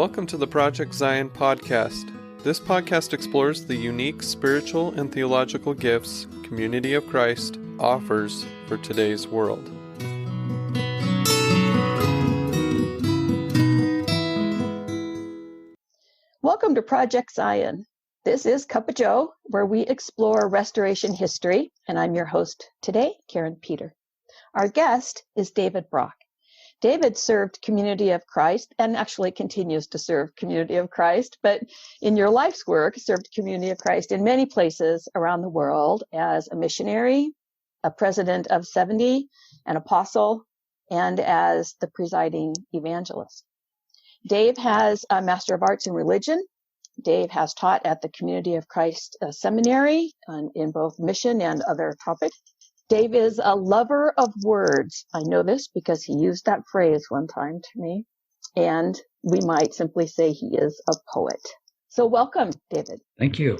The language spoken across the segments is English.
Welcome to the Project Zion podcast. This podcast explores the unique spiritual and theological gifts Community of Christ offers for today's world. Welcome to Project Zion. This is Cuppa Joe, where we explore restoration history, and I'm your host today, Karin Peter. Our guest is David Brock. David served Community of Christ and actually continues to serve Community of Christ, but in your life's work, served Community of Christ in many places around the world as a missionary, a president of 70, an apostle, and as the presiding evangelist. Dave has a Master of Arts in Religion. Dave has taught at the Community of Christ Seminary in both mission and other topics. Dave is a lover of words. I know this because he used that phrase one time to me. And we might simply say he is a poet. So welcome, David. Thank you.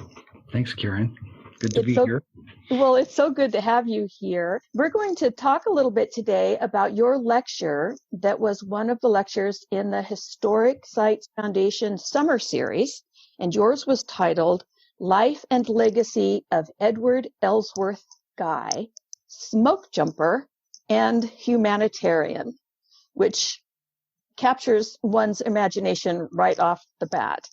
Thanks, Karin. Good to be here. Well, it's so good to have you here. We're going to talk a little bit today about your lecture that was one of the lectures in the Historic Sites Foundation Summer Series. And yours was titled Life and Legacy of Edward Ellsworth Guy, Smoke Jumper and Humanitarian, which captures one's imagination right off the bat.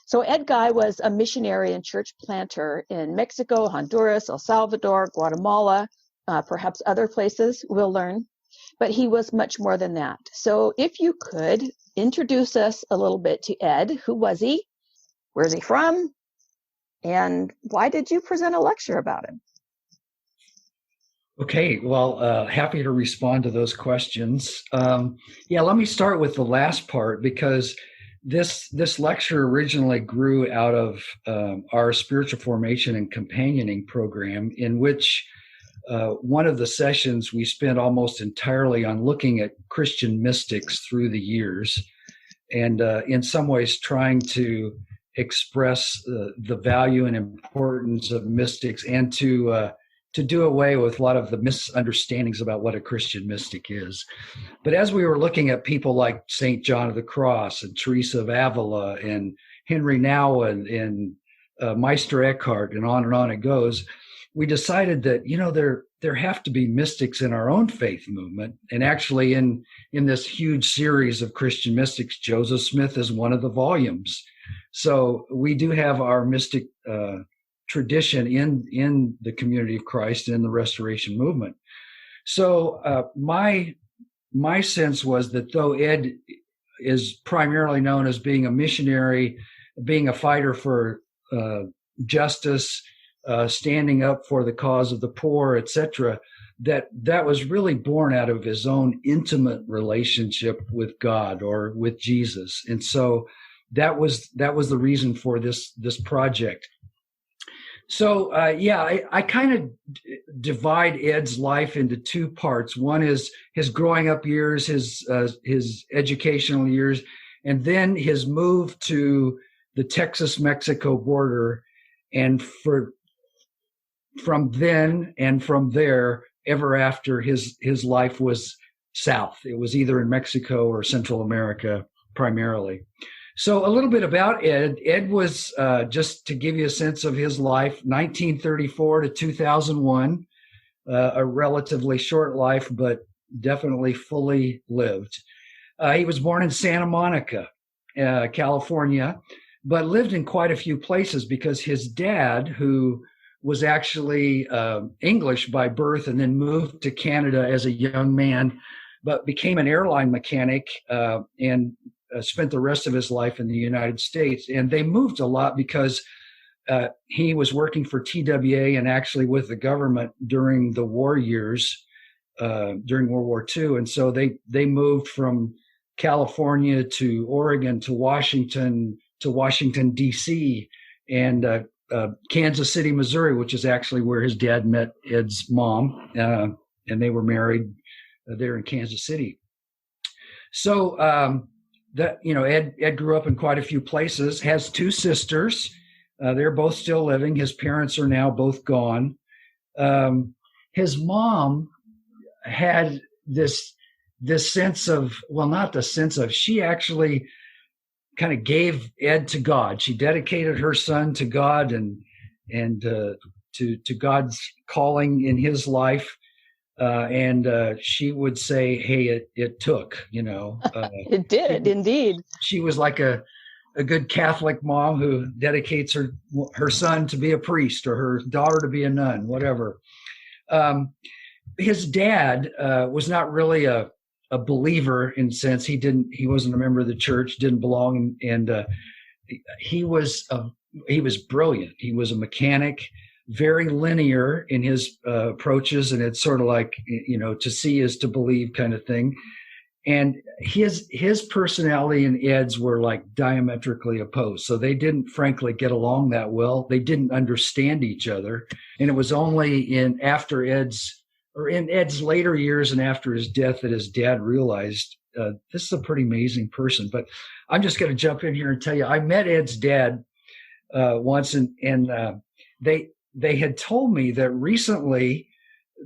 So Ed Guy was a missionary and church planter in Mexico, Honduras, El Salvador, Guatemala, perhaps other places we'll learn, but he was much more than that. So if you could introduce us a little bit to Ed, who was he? Where's he from? And why did you present a lecture about him? Okay, well, happy to respond to those questions. Let me start with the last part because this lecture originally grew out of our spiritual formation and companioning program, in which one of the sessions we spent almost entirely on looking at Christian mystics through the years, and in some ways trying to express the value and importance of mystics and to do away with a lot of the misunderstandings about what a Christian mystic is. But as we were looking at people like St. John of the Cross and Teresa of Avila and Henry Nouwen and Meister Eckhart and on it goes, we decided that, there have to be mystics in our own faith movement. And actually in this huge series of Christian mystics, Joseph Smith is one of the volumes. So we do have our mystic tradition in the Community of Christ and in the Restoration movement. So my sense was that though Ed is primarily known as being a missionary, being a fighter for justice, standing up for the cause of the poor, etc., that was really born out of his own intimate relationship with God or with Jesus. And so that was the reason for this project. So, I kind of divide Ed's life into two parts. One is his growing up years, his educational years, and then his move to the Texas-Mexico border. And from then and from there, ever after, his life was south. It was either in Mexico or Central America primarily. So a little bit about Ed. Ed was, just to give you a sense of his life, 1934 to 2001, a relatively short life, but definitely fully lived. He was born in Santa Monica, California, but lived in quite a few places because his dad, who was actually English by birth and then moved to Canada as a young man, but became an airline mechanic and spent the rest of his life in the United States. And they moved a lot because he was working for TWA and actually with the government during the war years, during World War II. And so they moved from California to Oregon to Washington, D.C., and Kansas City, Missouri, which is actually where his dad met Ed's mom. And they were married there in Kansas City. So, Ed grew up in quite a few places, has two sisters. They're both still living. His parents are now both gone. His mom had this sense of, well, not the sense of, she actually kind of gave Ed to God. She dedicated her son to God and to God's calling in his life. And she would say, "Hey, it took, It did indeed." She was like a good Catholic mom who dedicates her son to be a priest or her daughter to be a nun, whatever. His dad was not really a believer in the sense he wasn't a member of the church, didn't belong, and he was brilliant. He was a mechanic, very linear in his approaches, and it's sort of like, to see is to believe kind of thing. And his personality and Ed's were like diametrically opposed. So they didn't frankly get along that well. They didn't understand each other. And it was only in Ed's later years and after his death that his dad realized this is a pretty amazing person. But I'm just going to jump in here and tell you, I met Ed's dad once, and they had told me that recently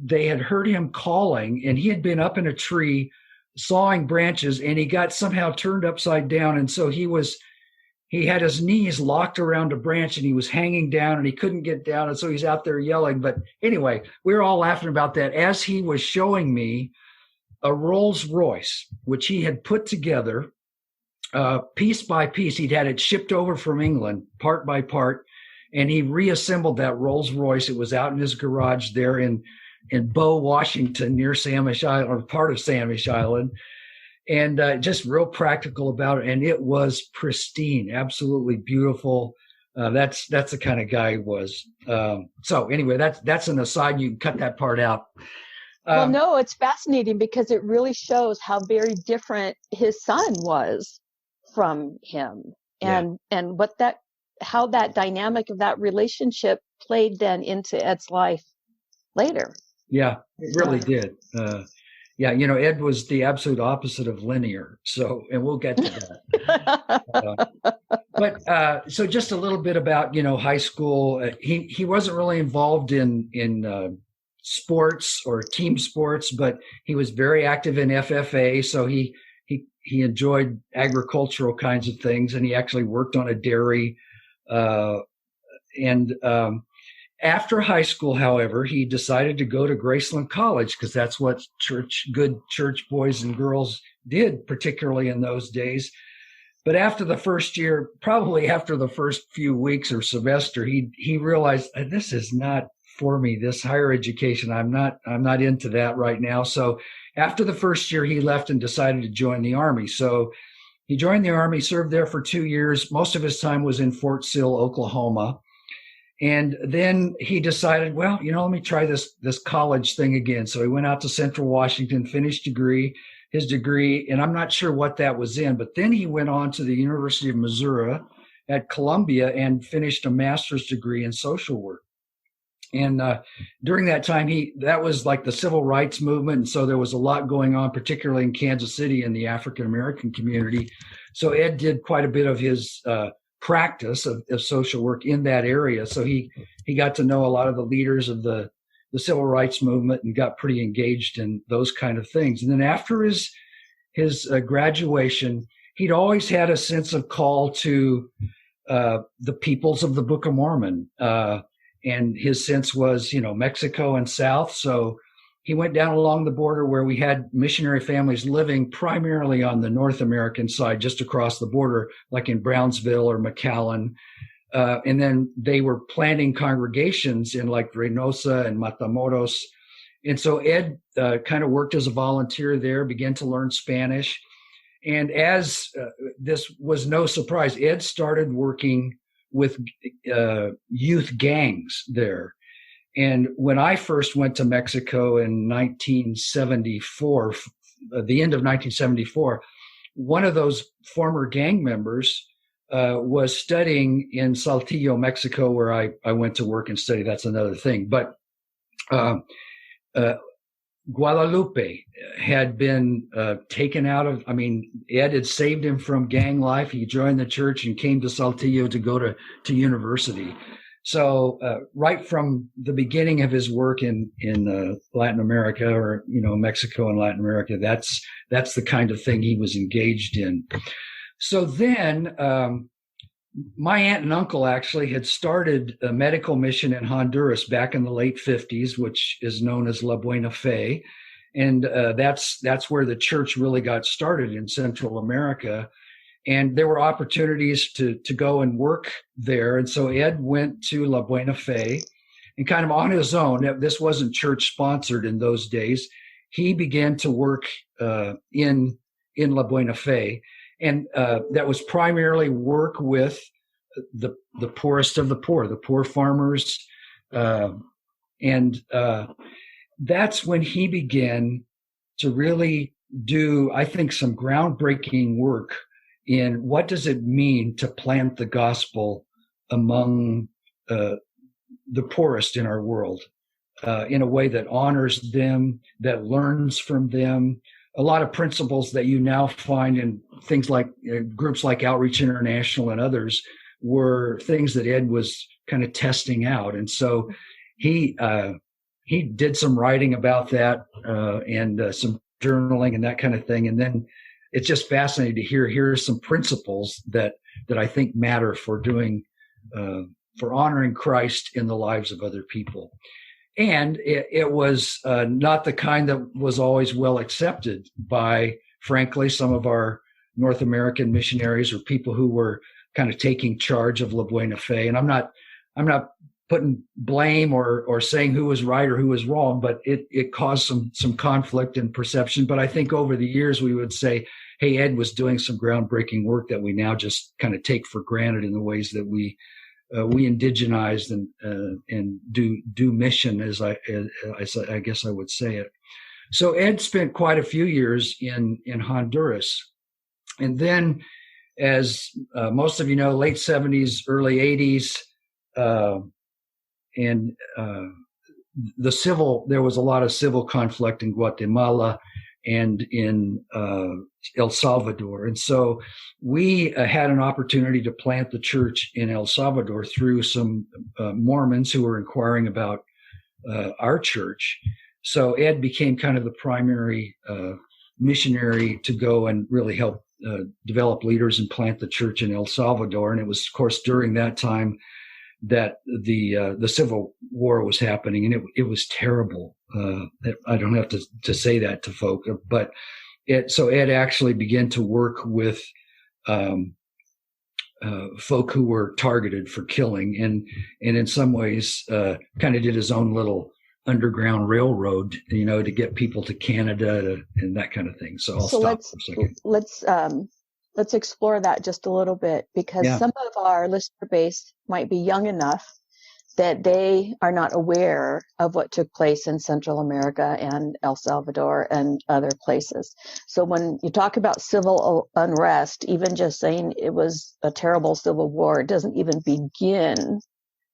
they had heard him calling, and he had been up in a tree sawing branches, and he got somehow turned upside down. And so he had his knees locked around a branch, and he was hanging down, and he couldn't get down. And so he's out there yelling. But anyway, we were all laughing about that as he was showing me a Rolls Royce, which he had put together piece by piece. He'd had it shipped over from England, part by part, and he reassembled that Rolls Royce. It was out in his garage there in Bow, Washington, near Samish Island, or part of Samish Island. And just real practical about it. And it was pristine, absolutely beautiful. That's the kind of guy he was. So anyway, that's an aside. You can cut that part out. Well, no, it's fascinating because it really shows how very different his son was from him, and how that dynamic of that relationship played then into Ed's life later. Yeah, it really did. Ed was the absolute opposite of linear. So, and we'll get to that. So just a little bit about, high school. He wasn't really involved in sports or team sports, but he was very active in FFA. So he enjoyed agricultural kinds of things, and he actually worked on a dairy. After high school, however, he decided to go to Graceland College because that's what good church boys and girls did, particularly in those days. But after the first year, probably after the first few weeks or semester, he realized this is not for me. This higher education, I'm not into that right now. So after the first year, he left and decided to join the Army. So he joined the Army, served there for 2 years. Most of his time was in Fort Sill, Oklahoma. And then he decided, let me try this college thing again. So he went out to Central Washington, finished his degree, and I'm not sure what that was in. But then he went on to the University of Missouri at Columbia and finished a master's degree in social work. And during that time, that was like the civil rights movement. And so there was a lot going on, particularly in Kansas City in the African-American community. So Ed did quite a bit of his practice of social work in that area. So he got to know a lot of the leaders of the civil rights movement and got pretty engaged in those kind of things. And then after his graduation, he'd always had a sense of call to the peoples of the Book of Mormon. And his sense was, Mexico and South. So he went down along the border where we had missionary families living primarily on the North American side, just across the border, like in Brownsville or McAllen. And then they were planting congregations in like Reynosa and Matamoros. And so Ed kind of worked as a volunteer there, began to learn Spanish. And as this was no surprise, Ed started working with youth gangs there. And when I first went to Mexico in 1974, the end of 1974, one of those former gang members was studying in Saltillo, Mexico, where I went to work and study. That's another thing. But Guadalupe had been taken out of, Ed had saved him from gang life. He joined the church and came to Saltillo to go to university. So right from the beginning of his work in Latin America, or Mexico and Latin America, that's the kind of thing he was engaged in. So then my aunt and uncle actually had started a medical mission in Honduras back in the late 50s, which is known as La Buena Fe. And that's where the church really got started in Central America. And there were opportunities to go and work there. And so Ed went to La Buena Fe and kind of on his own. This wasn't church sponsored in those days. He began to work in La Buena Fe. And that was primarily work with the poorest of the poor farmers. And that's when he began to really do, I think, some groundbreaking work in what does it mean to plant the gospel among the poorest in our world in a way that honors them, that learns from them. A lot of principles that you now find in things like groups like Outreach International and others were things that Ed was kind of testing out. And so he did some writing about that and some journaling and that kind of thing. And then it's just fascinating to here are some principles that I think matter for doing, for honoring Christ in the lives of other people. And it was not the kind that was always well accepted by, frankly, some of our North American missionaries or people who were kind of taking charge of La Buena Fe. And I'm not putting blame or saying who was right or who was wrong, but it caused some conflict and perception. But I think over the years we would say, hey, Ed was doing some groundbreaking work that we now just kind of take for granted in the ways that we indigenized and do mission, as I guess I would say it. So Ed spent quite a few years in Honduras, and then, as most of you know, late 70s, early 80s, and there was a lot of civil conflict in Guatemala and in El Salvador. And so we had an opportunity to plant the church in El Salvador through some Mormons who were inquiring about our church. So Ed became kind of the primary missionary to go and really help develop leaders and plant the church in El Salvador. And it was, of course, during that time that the Civil War was happening, and it was terrible. I don't have to say that to folk, but so Ed actually began to work with folk who were targeted for killing, and in some ways kind of did his own little underground railroad, to get people to Canada and that kind of thing. So I'll stop for a second. Let's explore that just a little bit, because some of our listener base might be young enough that they are not aware of what took place in Central America and El Salvador and other places. So when you talk about civil unrest, even just saying it was a terrible civil war doesn't even begin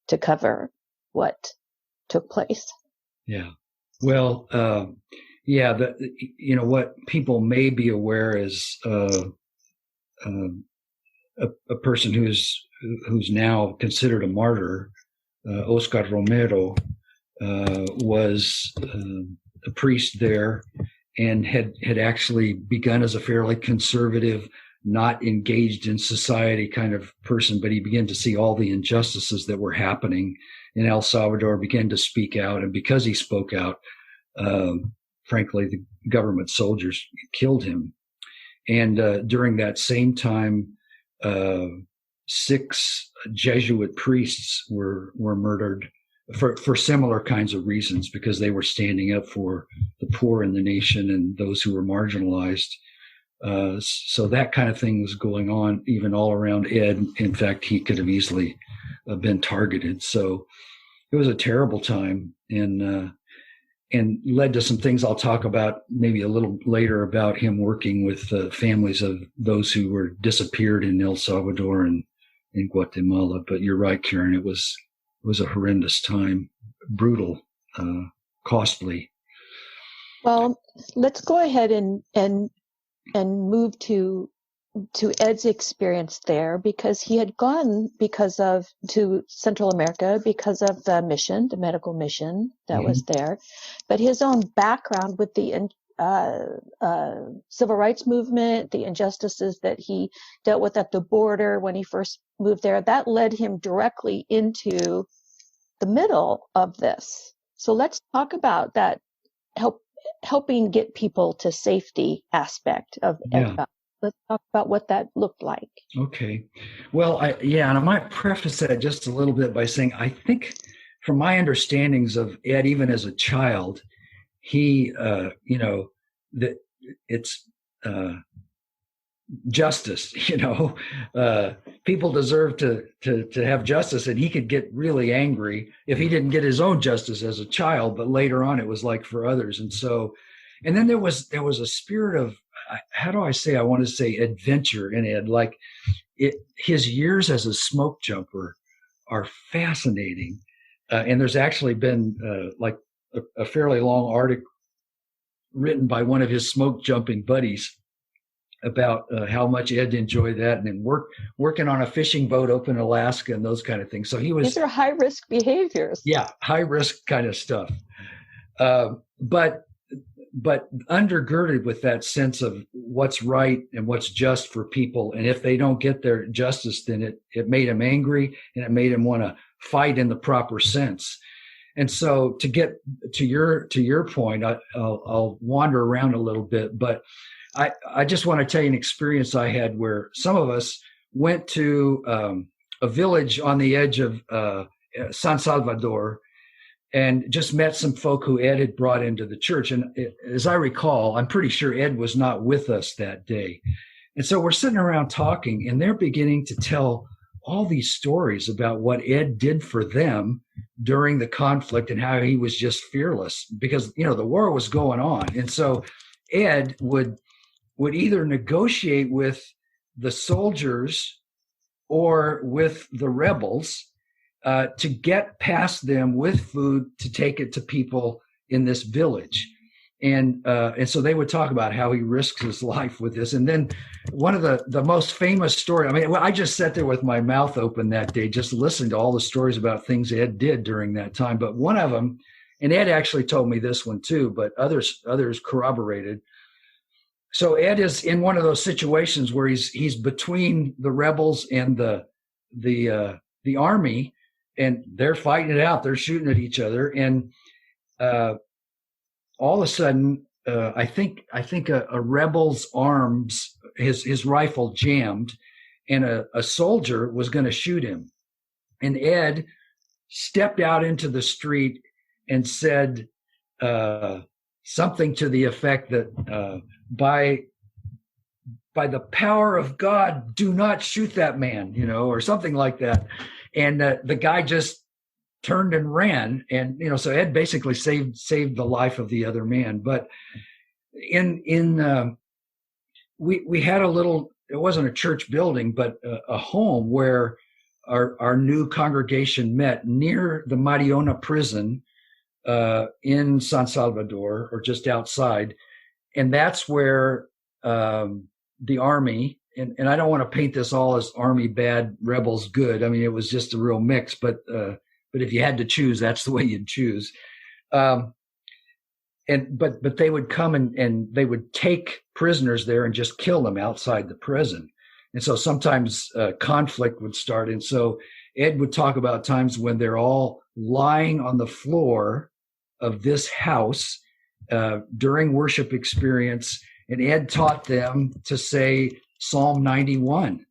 to cover what took place. Yeah. Well, what people may be aware is a person who's now considered a martyr, Oscar Romero, was a priest there and had actually begun as a fairly conservative, not engaged in society kind of person, but he began to see all the injustices that were happening in El Salvador, began to speak out. And because he spoke out, frankly, the government soldiers killed him. And during that same time, 6 Jesuit priests were murdered for similar kinds of reasons, because they were standing up for the poor in the nation and those who were marginalized. So that kind of thing was going on even all around Ed. In fact, he could have easily been targeted. So it was a terrible time, and led to some things I'll talk about maybe a little later about him working with families of those who were disappeared in El Salvador and in Guatemala. But you're right, Karin, it was a horrendous time, brutal, costly. Well, let's go ahead and move to Ed's experience there, because he had gone to Central America because of the mission, the medical mission that was there, but his own background with the civil rights movement, the injustices that he dealt with at the border when he first moved there, that led him directly into the middle of this. So let's talk about that helping get people to safety aspect of EdCup. Let's talk about what that looked like. Okay. Well, and I might preface that just a little bit by saying, I think from my understandings of Ed, even as a child, he, that it's justice, people deserve to have justice, and he could get really angry if he didn't get his own justice as a child, but later on it was like for others. And then there was a spirit of, how do I say, I want to say adventure in Ed. Like his years as a smoke jumper are fascinating. And there's actually been like a fairly long article written by one of his smoke jumping buddies about how much Ed enjoyed that, and then working on a fishing boat up in Alaska and those kind of things. So these are high risk behaviors. Yeah, high risk kind of stuff. But undergirded with that sense of what's right and what's just for people. And if they don't get their justice, then it made him angry, and it made him want to fight in the proper sense. And so to get to your point, I'll wander around a little bit, but I just want to tell you an experience I had where some of us went to a village on the edge of San Salvador, and just met some folk who Ed had brought into the church. And as I recall, I'm pretty sure Ed was not with us that day. And so we're sitting around talking, and they're beginning to tell all these stories about what Ed did for them during the conflict and how he was just fearless because, the war was going on. And so Ed would either negotiate with the soldiers or with the rebels to get past them with food to take it to people in this village. And so they would talk about how he risks his life with this. And then one of the most famous story, I just sat there with my mouth open that day, just listening to all the stories about things Ed did during that time. But one of them, and Ed actually told me this one too, but others corroborated. So Ed is in one of those situations where he's between the rebels and the army, and they're fighting it out. They're shooting at each other, and all of a sudden, I think a rebel's arms, his rifle jammed, and a soldier was going to shoot him. And Ed stepped out into the street and said something to the effect that by the power of God, do not shoot that man, or something like that. And the guy just turned and ran, and so Ed basically saved the life of the other man. But we had a little, it wasn't a church building, but a home where our new congregation met near the Mariona prison in San Salvador, or just outside, and that's where the army. And I don't want to paint this all as army bad, rebels good. It was just a real mix. But if you had to choose, that's the way you'd choose. But they would come and they would take prisoners there and just kill them outside the prison. And so sometimes conflict would start. And so Ed would talk about times when they're all lying on the floor of this house during worship experience, and Ed taught them to say Psalm 91.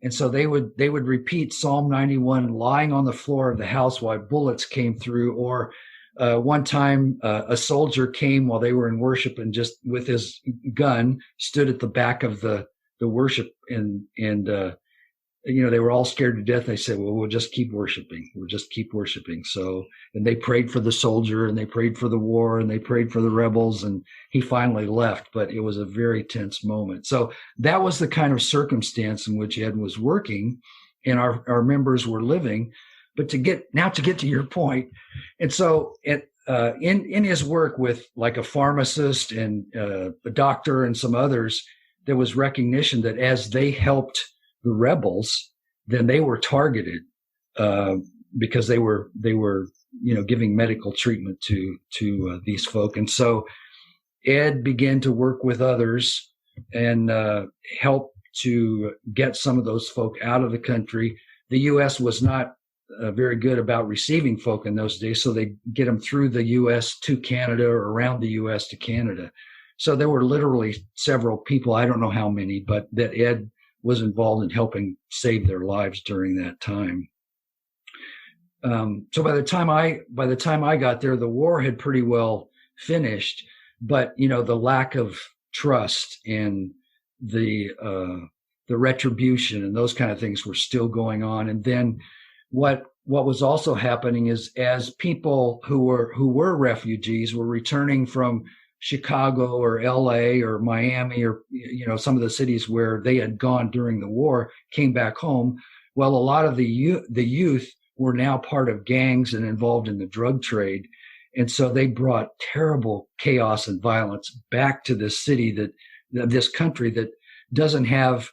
And so they would repeat Psalm 91 lying on the floor of the house while bullets came through. Or one time a soldier came while they were in worship and just with his gun stood at the back of the worship, and they were all scared to death. They said, well, we'll just keep worshiping. We'll just keep worshiping. So, and they prayed for the soldier, and they prayed for the war, and they prayed for the rebels, and he finally left. But it was a very tense moment. So that was the kind of circumstance in which Ed was working and our members were living. But to get to your point, and so in his work with like a pharmacist and a doctor and some others, there was recognition that as they helped the rebels, then they were targeted because they were giving medical treatment to these folk. And so Ed began to work with others and help to get some of those folk out of the country. The U.S. was not very good about receiving folk in those days, so they get them through the U.S. to Canada or around the U.S. to Canada. So there were literally several people, I don't know how many, but that Ed was involved in helping save their lives during that time. So by the time I got there, the war had pretty well finished, but the lack of trust and the retribution and those kind of things were still going on. And then what was also happening is, as people who were refugees were returning from Chicago or LA or Miami or some of the cities where they had gone during the war, came back home, well, a lot of the youth were now part of gangs and involved in the drug trade. And so they brought terrible chaos and violence back to this city, this country that doesn't have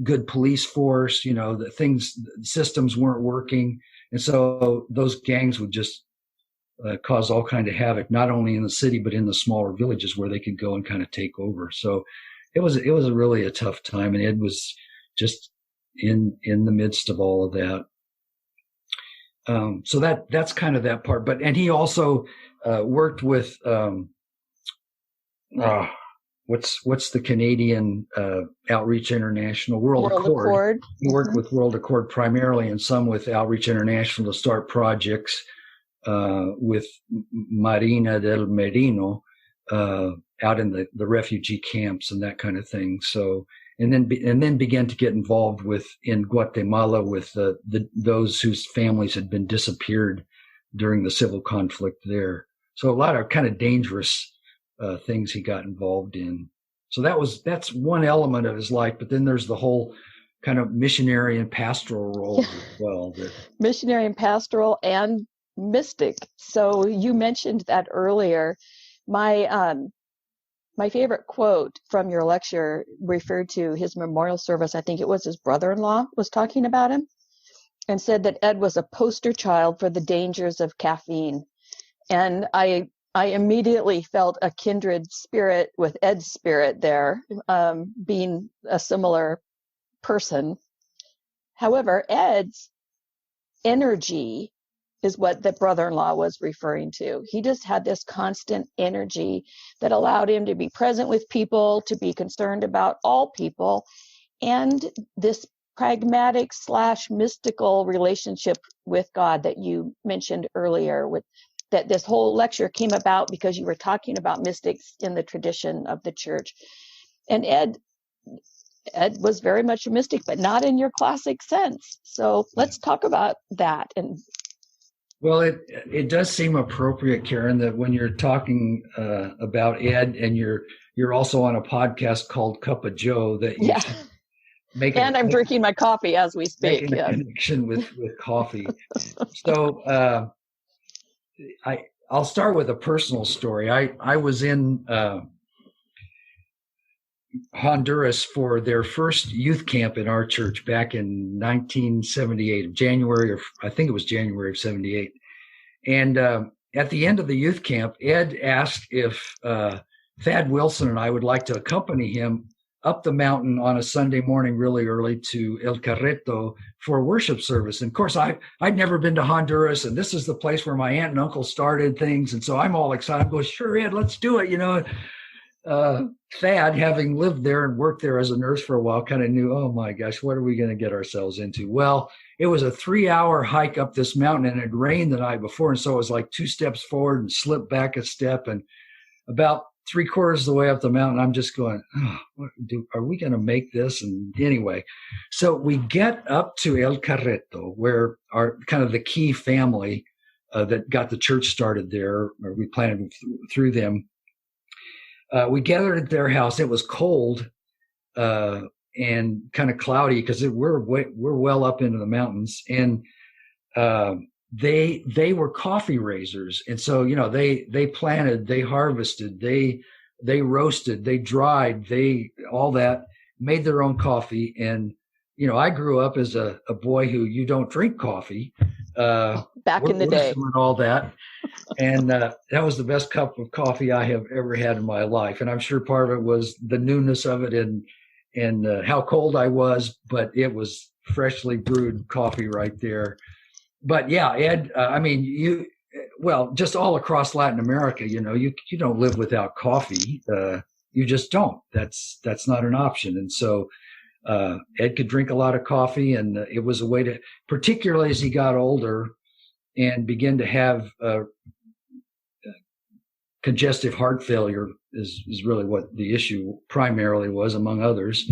good police force. The systems weren't working. And so those gangs would just cause all kind of havoc, not only in the city, but in the smaller villages where they could go and kind of take over. So it was really a tough time. And Ed was just in the midst of all of that. So that's kind of that part. And he also worked with what's the Canadian Outreach International, World Accord. He worked with World Accord primarily, and some with Outreach International to start projects with Marina del Merino out in the refugee camps and that kind of thing. So. And then began to get involved in Guatemala with those whose families had been disappeared during the civil conflict there. So a lot of kind of dangerous things he got involved in. So that's one element of his life. But then there's the whole kind of missionary and pastoral role as well. Missionary and pastoral and mystic. So you mentioned that earlier. My favorite quote from your lecture referred to his memorial service. I think it was his brother-in-law was talking about him, and said that Ed was a poster child for the dangers of caffeine. And I immediately felt a kindred spirit with Ed's spirit there, being a similar person. However, Ed's energy is what the brother-in-law was referring to. He just had this constant energy that allowed him to be present with people, to be concerned about all people, and this pragmatic / mystical relationship with God that you mentioned earlier, that this whole lecture came about because you were talking about mystics in the tradition of the church. And Ed was very much a mystic, but not in your classic sense. So let's talk about that. Well, it does seem appropriate, Karin, that when you're talking about Ed, and you're also on a podcast called Cuppa Joe, that you make I'm drinking my coffee as we speak. Making a connection with coffee. So I'll start with a personal story. I was in Honduras for their first youth camp in our church back in 1978, I think it was January of 78. And at the end of the youth camp, Ed asked if Thad Wilson and I would like to accompany him up the mountain on a Sunday morning really early to El Carreto for a worship service. And of course, I'd never been to Honduras, and this is the place where my aunt and uncle started things. And so I'm all excited. I go, sure, Ed, let's do it, Thad, having lived there and worked there as a nurse for a while, kind of knew, oh my gosh, what are we going to get ourselves into? Well, it was a 3-hour hike up this mountain, and it rained the night before. And so it was like 2 steps forward and slip back a step. And about 3/4 of the way up the mountain, I'm just going, are we going to make this? And anyway, so we get up to El Carreto, where our kind of the key family that got the church started there, or we planted through them. We gathered at their house. It was cold and kind of cloudy because we're well up into the mountains, and they were coffee raisers. And so, they planted, they harvested, they roasted, they dried, all that, made their own coffee. And, I grew up as a boy who you don't drink coffee. Back in the day. And all that. And that was the best cup of coffee I have ever had in my life. And I'm sure part of it was the newness of it and how cold I was, but it was freshly brewed coffee right there. But yeah, Ed, just all across Latin America, you don't live without coffee. You just don't. That's not an option. And so Ed could drink a lot of coffee, and it was a way to, particularly as he got older and began to have congestive heart failure is really what the issue primarily was, among others.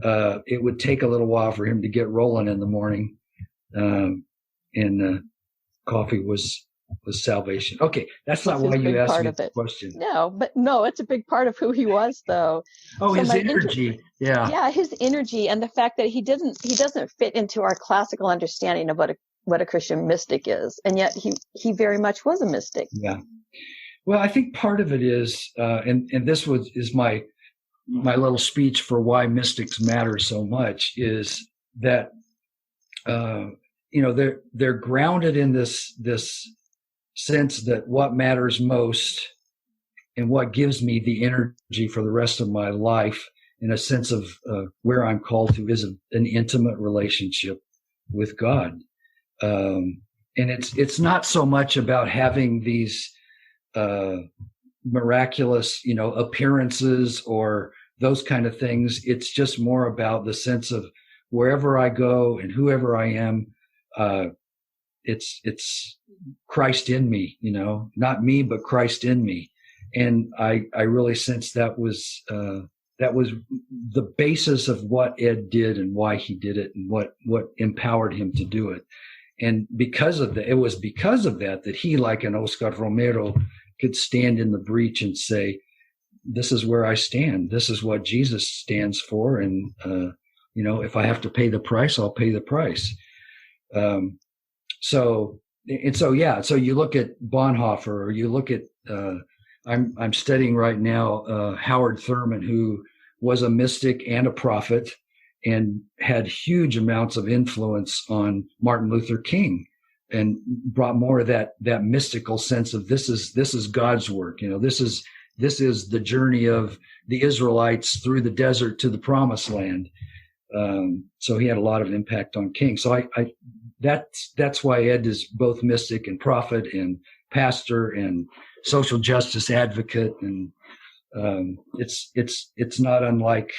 It would take a little while for him to get rolling in the morning, and coffee was salvation. Okay, that's not why you asked me the question. No, it's a big part of who he was, though. Oh, so his energy. Yeah, his energy, and the fact that he doesn't fit into our classical understanding of what a Christian mystic is, and yet he very much was a mystic. Yeah. Well, I think part of it is, and this is my little speech for why mystics matter so much, is that they're grounded in this sense that what matters most and what gives me the energy for the rest of my life, in a sense of where I'm called to, is an intimate relationship with God. And it's not so much about having these miraculous, appearances or those kind of things. It's just more about the sense of wherever I go and whoever I am, it's Christ in me, not me, but Christ in me. And I really sense that was the basis of what Ed did and why he did it and what empowered him to do it. And because of that, it was because of that he, like an Oscar Romero, could stand in the breach and say, this is where I stand. This is what Jesus stands for. And, if I have to pay the price, I'll pay the price. So you look at Bonhoeffer, or you look at, I'm studying right now, Howard Thurman, who was a mystic and a prophet and had huge amounts of influence on Martin Luther King, and brought more of that mystical sense of this is God's work. This is the journey of the Israelites through the desert to the promised land. So he had a lot of impact on King. So that's why Ed is both mystic and prophet and pastor and social justice advocate. And it's not unlike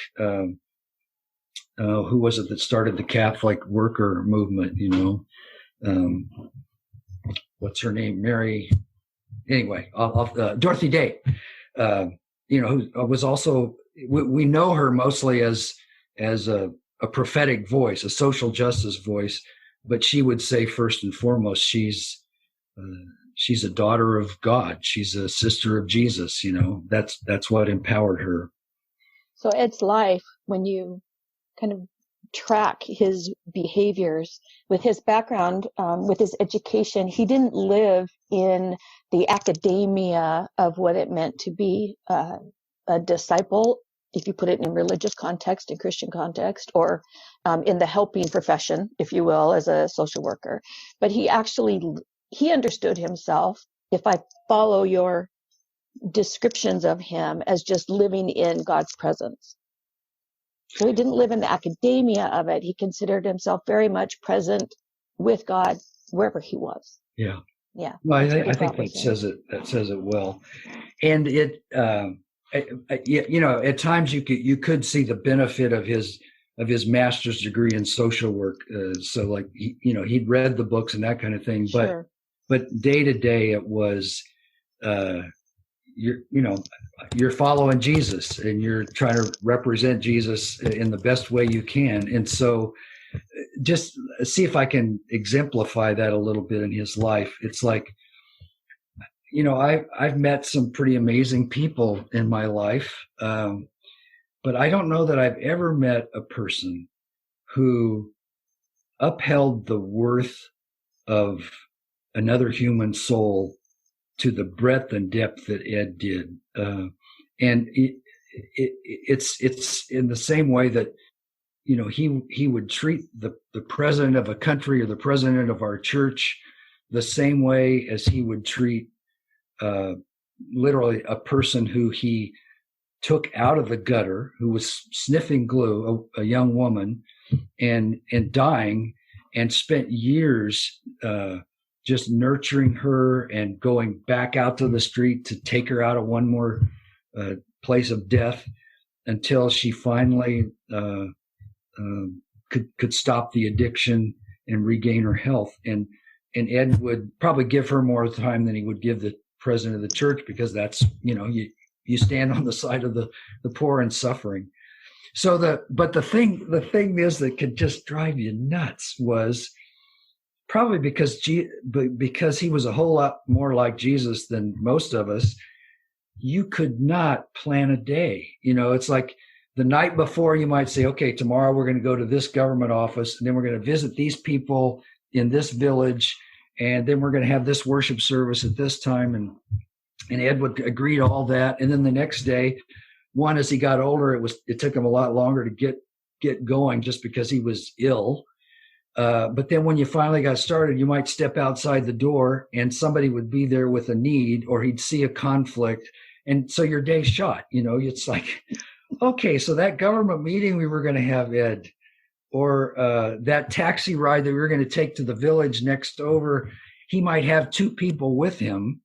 who was it that started the Catholic worker movement? What's her name? Mary. Anyway, Dorothy Day. Who was also, we know her mostly as a prophetic voice, a social justice voice, but she would say first and foremost, she's a daughter of God. She's a sister of Jesus. That's what empowered her. So Ed's life, when you kind of track his behaviors with his background, with his education, he didn't live in the academia of what it meant to be a disciple, if you put it in religious context, in Christian context, or in the helping profession, if you will, as a social worker. But he understood himself, if I follow your descriptions of him, as just living in God's presence. So he didn't live in the academia of it. He considered himself very much present with God wherever he was. Yeah. Yeah. Well, I think that says it well. And it, at times you could see the benefit of his master's degree in social work. So like, he'd read the books and that kind of thing, Sure. but day to day it was, you're following Jesus and you're trying to represent Jesus in the best way you can. And so just see if I can exemplify that a little bit in his life. It's like, I've met some pretty amazing people in my life. But I don't know that I've ever met a person who upheld the worth of another human soul to the breadth and depth that Ed did. And it's in the same way that, he would treat the president of a country or the president of our church the same way as he would treat literally a person who he took out of the gutter, who was sniffing glue, a young woman, and dying, and spent years just nurturing her and going back out to the street to take her out of one more place of death until she finally could stop the addiction and regain her health. And Ed would probably give her more time than he would give the president of the church, because that's, you stand on the side of the poor and suffering. So the thing is that could just drive you nuts was probably because he was a whole lot more like Jesus than most of us. You could not plan a day. It's like the night before you might say, okay, tomorrow we're going to go to this government office, and then we're going to visit these people in this village, and then we're going to have this worship service at this time. And Ed would agree to all that. And then the next day, as he got older, it took him a lot longer to get going just because he was ill. But then when you finally got started, you might step outside the door and somebody would be there with a need, or he'd see a conflict. And so your day's shot, it's like, okay, so that government meeting we were going to have, Ed, or that taxi ride that we were going to take to the village next over, he might have two people with him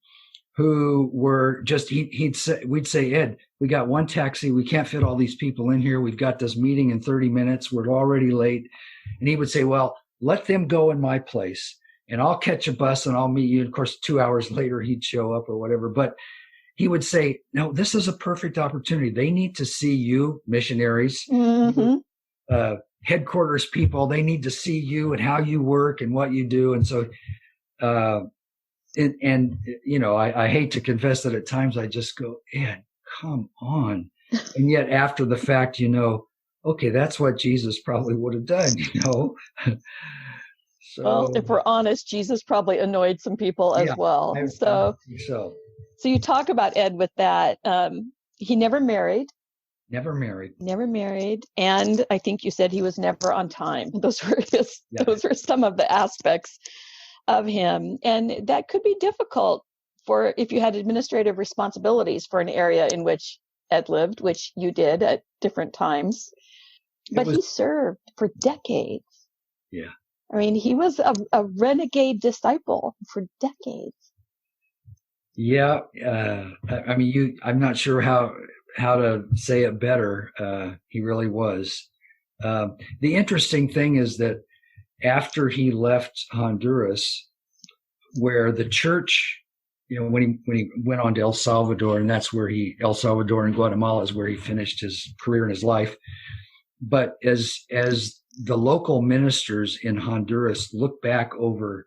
who were just, we'd say, Ed, we got one taxi. We can't fit all these people in here. We've got this meeting in 30 minutes. We're already late. And he would say, well, let them go in my place and I'll catch a bus and I'll meet you. And of course, 2 hours later, he'd show up or whatever. But he would say, no, this is a perfect opportunity. They need to see you, missionaries, headquarters people. They need to see you and how you work and what you do. And so, I hate to confess that at times I just go, Ed, come on. And yet after the fact, okay, that's what Jesus probably would have done, So, well, if we're honest, Jesus probably annoyed some people as well. So you talk about Ed with that. He never married. Never married. And I think you said he was never on time. Those were some of the aspects of him. And that could be difficult for if you had administrative responsibilities for an area in which Ed lived, which you did at different times. But he served for decades. Yeah. I mean, he was a renegade disciple for decades. Yeah. I'm not sure how to say it better. He really was. The interesting thing is that after he left Honduras, where the church, when he went on to El Salvador, and that's where El Salvador and Guatemala is where he finished his career and his life. But as the local ministers in Honduras look back over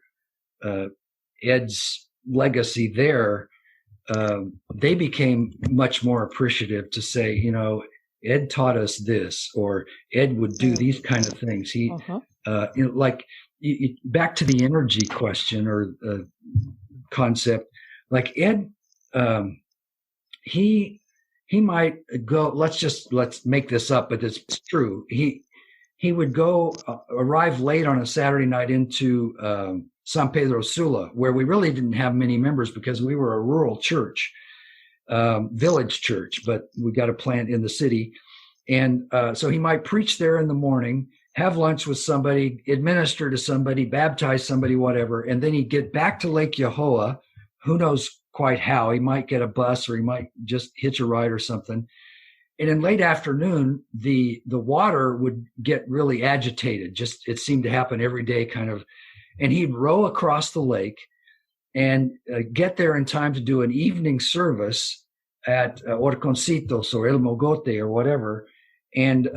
Ed's legacy there, they became much more appreciative to say, Ed taught us this, or Ed would do these kind of things. He, back to the energy question or concept, like Ed, he might go, let's make this up, but it's true. He would go, arrive late on a Saturday night into San Pedro Sula, where we really didn't have many members because we were a rural church, village church, but we got a plant in the city. And so he might preach there in the morning, have lunch with somebody, administer to somebody, baptize somebody, whatever. And then he'd get back to Lake Yohoa. Who knows quite how? He might get a bus or he might just hitch a ride or something. And in late afternoon, the water would get really agitated. It seemed to happen every day kind of. And he'd row across the lake and get there in time to do an evening service at Horconcitos or El Mogote or whatever. And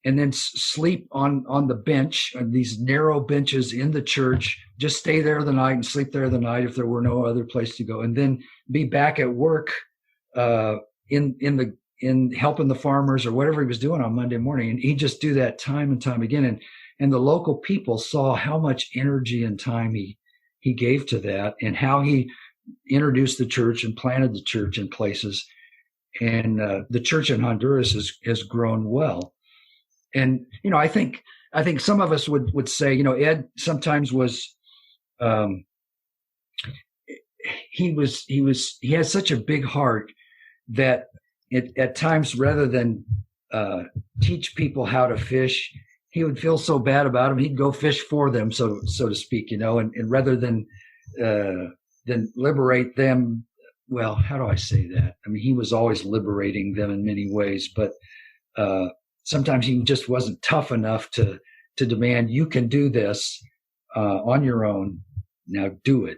then sleep on the bench, these narrow benches in the church, just stay there the night and sleep there the night if there were no other place to go. And then be back at work in helping the farmers or whatever he was doing on Monday morning. And he'd just do that time and time again. And the local people saw how much energy and time he gave to that and how he introduced the church and planted the church in places. And the church in Honduras has grown well. And, I think some of us would say, Ed sometimes was, he had such a big heart that at times, rather than teach people how to fish, he would feel so bad about them, he'd go fish for them, so to speak, and rather than liberate them. Well, how do I say that? I mean, he was always liberating them in many ways, but sometimes he just wasn't tough enough to demand, you can do this on your own. Now do it,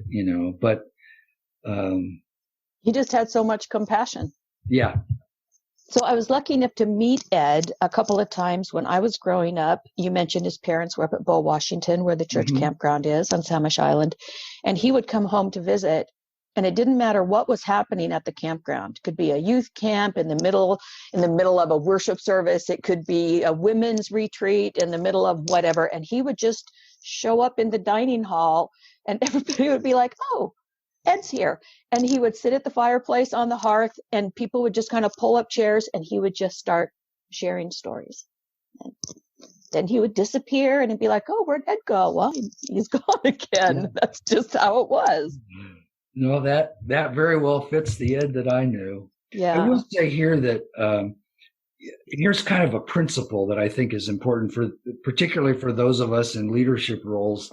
But he just had so much compassion. Yeah. So I was lucky enough to meet Ed a couple of times when I was growing up. You mentioned his parents were up at Bow, Washington, where the church campground is on Samish Island. And he would come home to visit. And it didn't matter what was happening at the campground. It could be a youth camp in the middle of a worship service. It could be a women's retreat in the middle of whatever. And he would just show up in the dining hall and everybody would be like, oh, Ed's here. And he would sit at the fireplace on the hearth and people would just kind of pull up chairs and he would just start sharing stories. And then he would disappear and he'd be like, oh, where'd Ed go? Well, he's gone again. Yeah. That's just how it was. No, that very well fits the Ed that I knew. Yeah. I will say here that here's kind of a principle that I think is important particularly for those of us in leadership roles,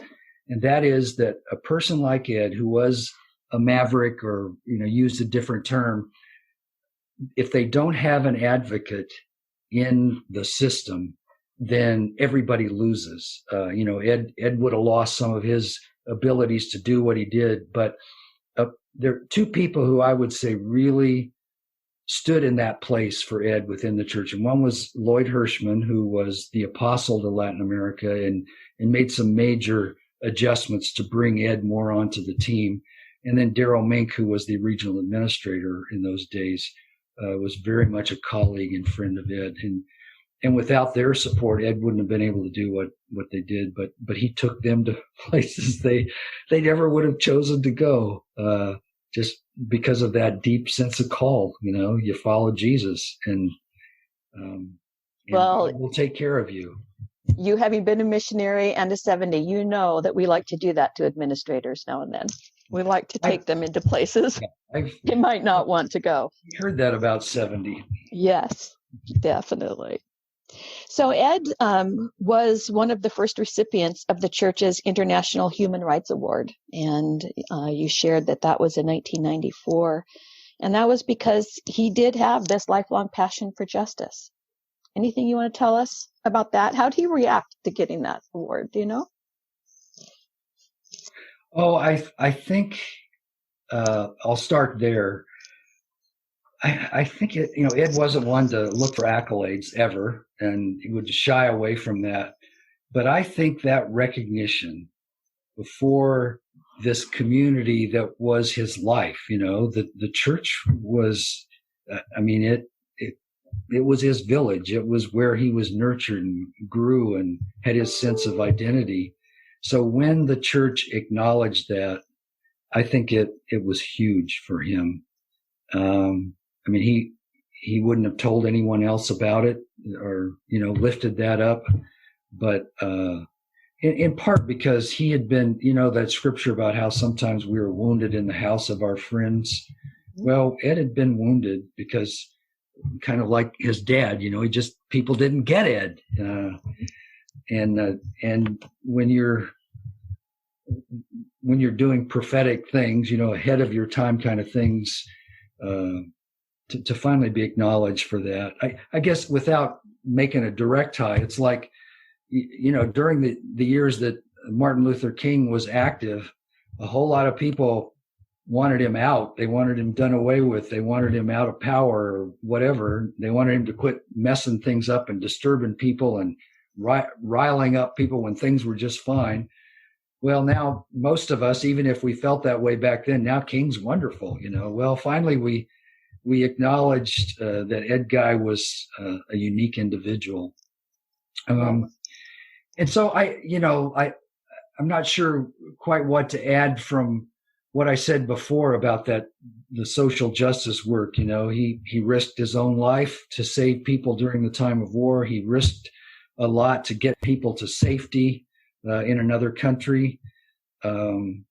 and that is that a person like Ed, who was a maverick or used a different term, if they don't have an advocate in the system, then everybody loses. Ed would have lost some of his abilities to do what he did, but there are two people who I would say really stood in that place for Ed within the church. And one was Lloyd Hirschman, who was the apostle to Latin America and made some major adjustments to bring Ed more onto the team. And then Darrell Mink, who was the regional administrator in those days, was very much a colleague and friend of Ed. And without their support, Ed wouldn't have been able to do what they did. But he took them to places they never would have chosen to go, just because of that deep sense of call. You follow Jesus, and we'll take care of you. You having been a missionary and a 70, you know that we like to do that to administrators now and then. We like to take them into places they might not want to go. I heard that about 70. Yes, definitely. So Ed was one of the first recipients of the church's International Human Rights Award. And you shared that was in 1994. And that was because he did have this lifelong passion for justice. Anything you want to tell us about that? How did he react to getting that award? Do you know? Oh, I think I'll start there. I think Ed wasn't one to look for accolades ever, and he would shy away from that. But I think that recognition before this community that was his life, the church was, it was his village. It was where he was nurtured and grew and had his sense of identity. So when the church acknowledged that, I think it was huge for him. He wouldn't have told anyone else about it or, lifted that up. But in part because he had been, that scripture about how sometimes we were wounded in the house of our friends. Well, Ed had been wounded because kind of like his dad, people didn't get Ed. And when you're doing prophetic things, ahead of your time kind of things, to finally be acknowledged for that. I guess without making a direct tie, it's like, during the years that Martin Luther King was active, a whole lot of people wanted him out. They wanted him done away with. They wanted him out of power or whatever. They wanted him to quit messing things up and disturbing people and riling up people when things were just fine. Well, now most of us, even if we felt that way back then, now King's wonderful. Well, finally we acknowledged that Ed Guy was a unique individual. And so I'm not sure quite what to add from what I said before about the social justice work. He risked his own life to save people during the time of war. He risked a lot to get people to safety in another country. And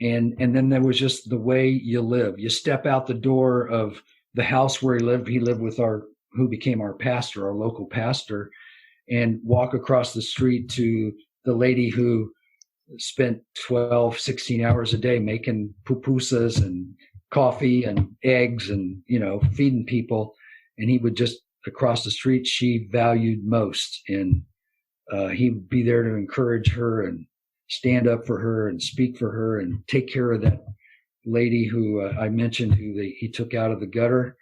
And then there was just the way you live. You step out the door of the house where he lived. He lived with who became our pastor, our local pastor, and walk across the street to the lady who spent 12, 16 hours a day making pupusas and coffee and eggs and, feeding people. And he would just, across the street, she valued most. And he would be there to encourage her and stand up for her and speak for her and take care of that lady who I mentioned, who he took out of the gutter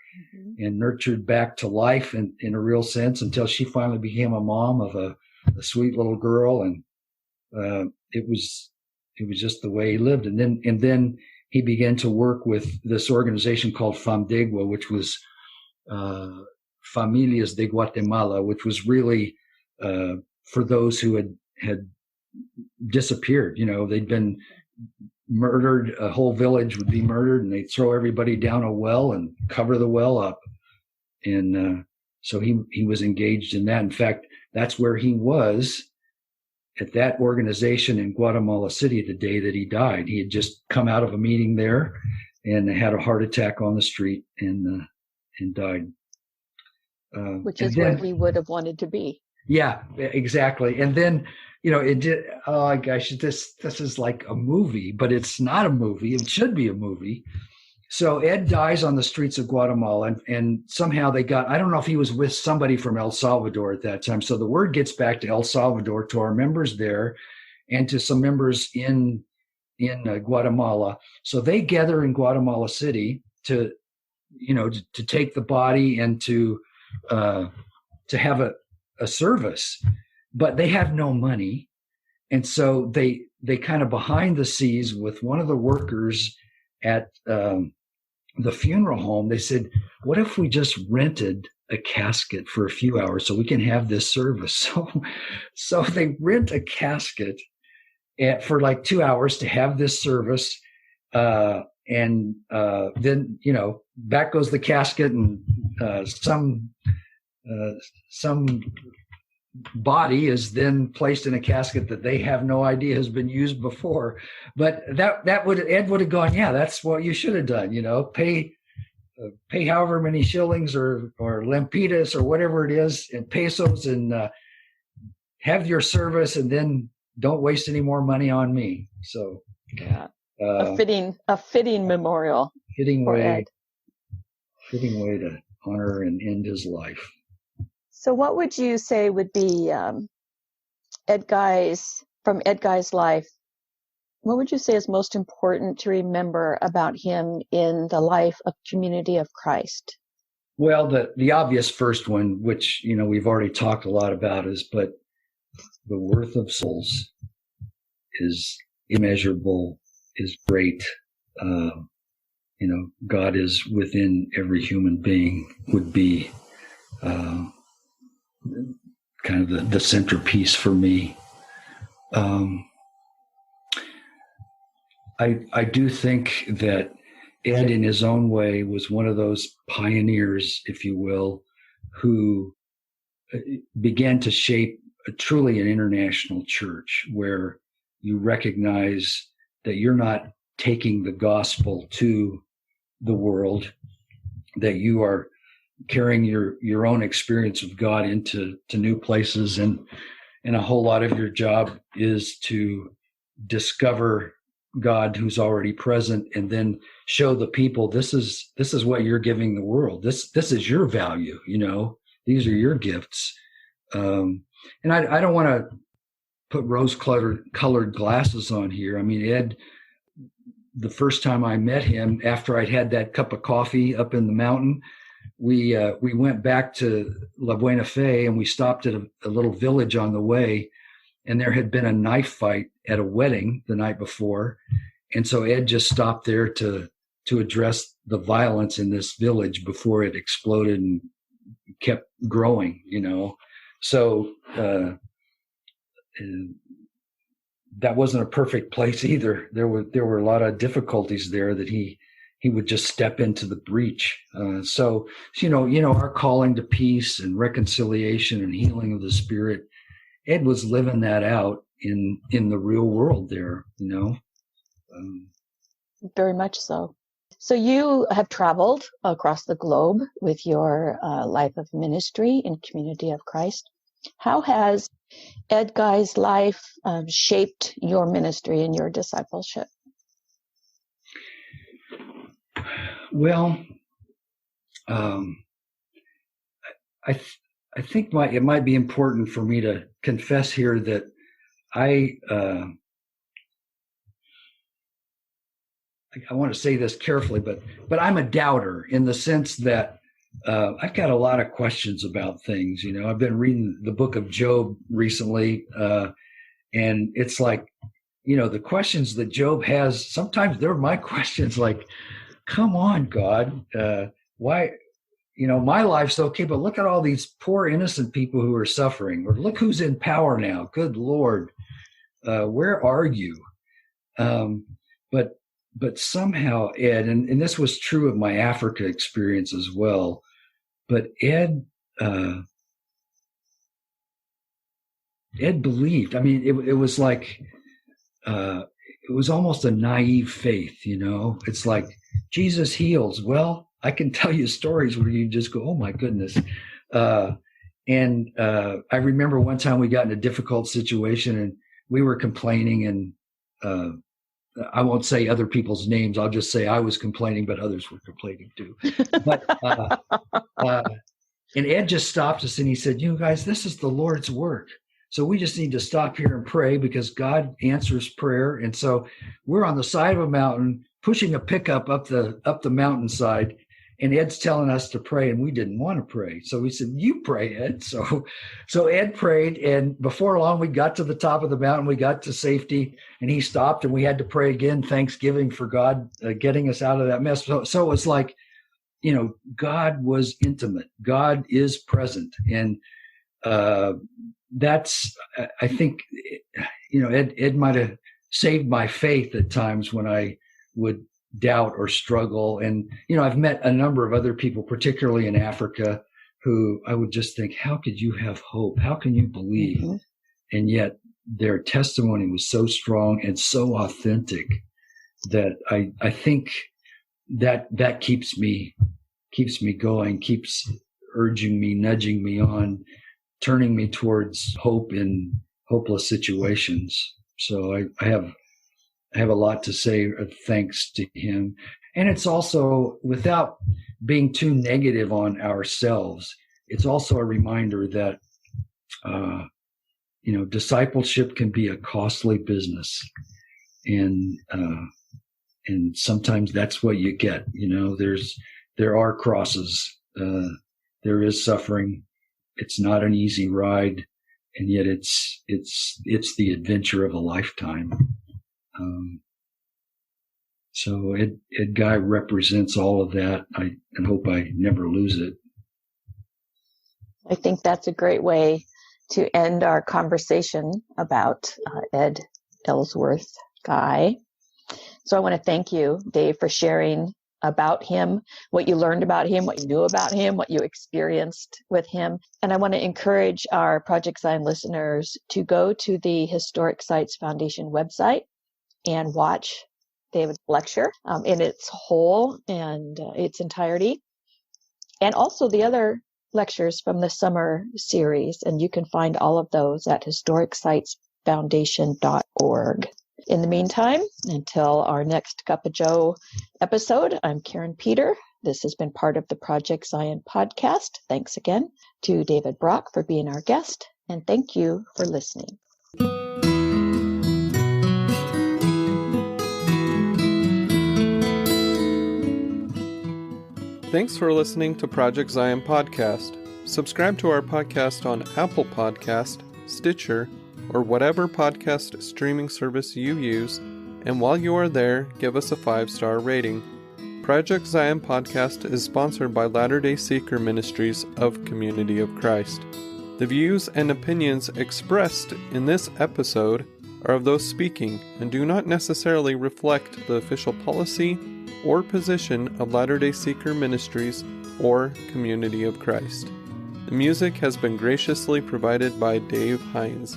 and nurtured back to life in a real sense, until she finally became a mom of a sweet little girl. And it was just the way he lived. And then he began to work with this organization called FAMDEGUA, which was Familias de Guatemala, which was really for those who had disappeared. They'd been murdered. A whole village would be murdered, and they'd throw everybody down a well and cover the well up. And so he was engaged in that. In fact, that's where he was at that organization in Guatemala City the day that he died. He had just come out of a meeting there and had a heart attack on the street and died. Which is where he would have wanted to be. Yeah, exactly. And then, it did, oh gosh, this is like a movie, but it's not a movie. It should be a movie. So Ed dies on the streets of Guatemala, and somehow I don't know if he was with somebody from El Salvador at that time. So the word gets back to El Salvador, to our members there, and to some members in Guatemala. So they gather in Guatemala City to take the body and to have a service, but they have no money. And so they kind of behind the scenes with one of the workers at the funeral home, they said, what if we just rented a casket for a few hours so we can have this service? So they rent a casket for like 2 hours to have this service. And then, back goes the casket, and some body is then placed in a casket that they have no idea has been used before. But Ed would have gone, yeah, that's what you should have done. Pay however many shillings or lempiras or whatever it is in pesos, and have your service, and then don't waste any more money on me. So yeah, a fitting memorial. Fitting way to honor and end his life. So what would you say would be Ed Guy's life? What would you say is most important to remember about him in the life of Community of Christ? Well, the obvious first one, which we've already talked a lot about, but the worth of souls is immeasurable, is great. God is within every human being, would be kind of the centerpiece for me. I do think that Ed, in his own way, was one of those pioneers, if you will, who began to shape truly an international church where you recognize that you're not taking the gospel to the world, that you are carrying your own experience of God into new places, and a whole lot of your job is to discover God who's already present, and then show the people this is what you're giving the world. This is your value. These are your gifts. And I don't want to put rose-colored glasses on here. I mean, Ed, the first time I met him, after I'd had that cup of coffee up in the mountain, we went back to La Buena Fe, and we stopped at a little village on the way, and there had been a knife fight at a wedding the night before. And so Ed just stopped there to address the violence in this village before it exploded and kept growing, So that wasn't a perfect place either. There were a lot of difficulties there that he would just step into the breach. So our calling to peace and reconciliation and healing of the spirit, Ed was living that out in the real world there, very much so. So you have traveled across the globe with your life of ministry in Community of Christ. How has Ed Guy's life shaped your ministry and your discipleship? Well, I think it might be important for me to confess here that I want to say this carefully, but I'm a doubter in the sense that I've got a lot of questions about things. You know, I've been reading the book of Job recently, and it's like, you know, the questions that Job has, sometimes they're my questions, like, come on, God, why? You know, my life's okay, but look at all these poor innocent people who are suffering, or look who's in power now. Good Lord, where are you? But somehow, Ed, and this was true of my Africa experience as well, but Ed believed. I mean, it was like, it was almost a naive faith, you know? It's like, Jesus heals. Well, I can tell you stories where you just go, oh my goodness. And I remember one time we got in a difficult situation and we were complaining, and I won't say other people's names. I'll just say I was complaining, but others were complaining too. But and Ed just stopped us and he said, you guys, this is the Lord's work. So we just need to stop here and pray, because God answers prayer. And so we're on the side of a mountain pushing a pickup up the mountainside, and Ed's telling us to pray, and we didn't want to pray. So we said, you pray, Ed. So Ed prayed, and before long we got to the top of the mountain, we got to safety, and he stopped, and we had to pray again, thanksgiving for God getting us out of that mess. So it's like, you know, God was intimate. God is present. And that's, I think, you know, Ed might have saved my faith at times when I would doubt or struggle. And, you know, I've met a number of other people, particularly in Africa, who I would just think, how could you have hope? How can you believe? Mm-hmm. And yet their testimony was so strong and so authentic that I think that keeps me going, keeps urging me, nudging me on, turning me towards hope in hopeless situations. So I have a lot to say thanks to him. And it's also, without being too negative on ourselves, it's also a reminder that, you know, discipleship can be a costly business. And sometimes that's what you get. You know, there are crosses, there is suffering. It's not an easy ride, and yet it's the adventure of a lifetime. So Ed Guy represents all of that. I hope I never lose it. I think that's a great way to end our conversation about Ed Ellsworth Guy. So I want to thank you, Dave, for sharing about him, what you learned about him, what you knew about him, what you experienced with him. And I want to encourage our Project Zion listeners to go to the Historic Sites Foundation website and watch David's lecture in its whole and its entirety, and also the other lectures from the summer series. And you can find all of those at historicsitesfoundation.org. In the meantime, until our next Cuppa Joe episode, I'm Karin Peter. This has been part of the Project Zion podcast. Thanks again to David Brock for being our guest, and thank you for listening. Thanks for listening to Project Zion Podcast. Subscribe to our podcast on Apple Podcast, Stitcher, or whatever podcast streaming service you use, and while you are there, give us a 5-star rating. Project Zion Podcast is sponsored by Latter-day Seeker Ministries of Community of Christ. The views and opinions expressed in this episode are of those speaking and do not necessarily reflect the official policy or position of Latter-day Seeker Ministries or Community of Christ. The music has been graciously provided by Dave Hines.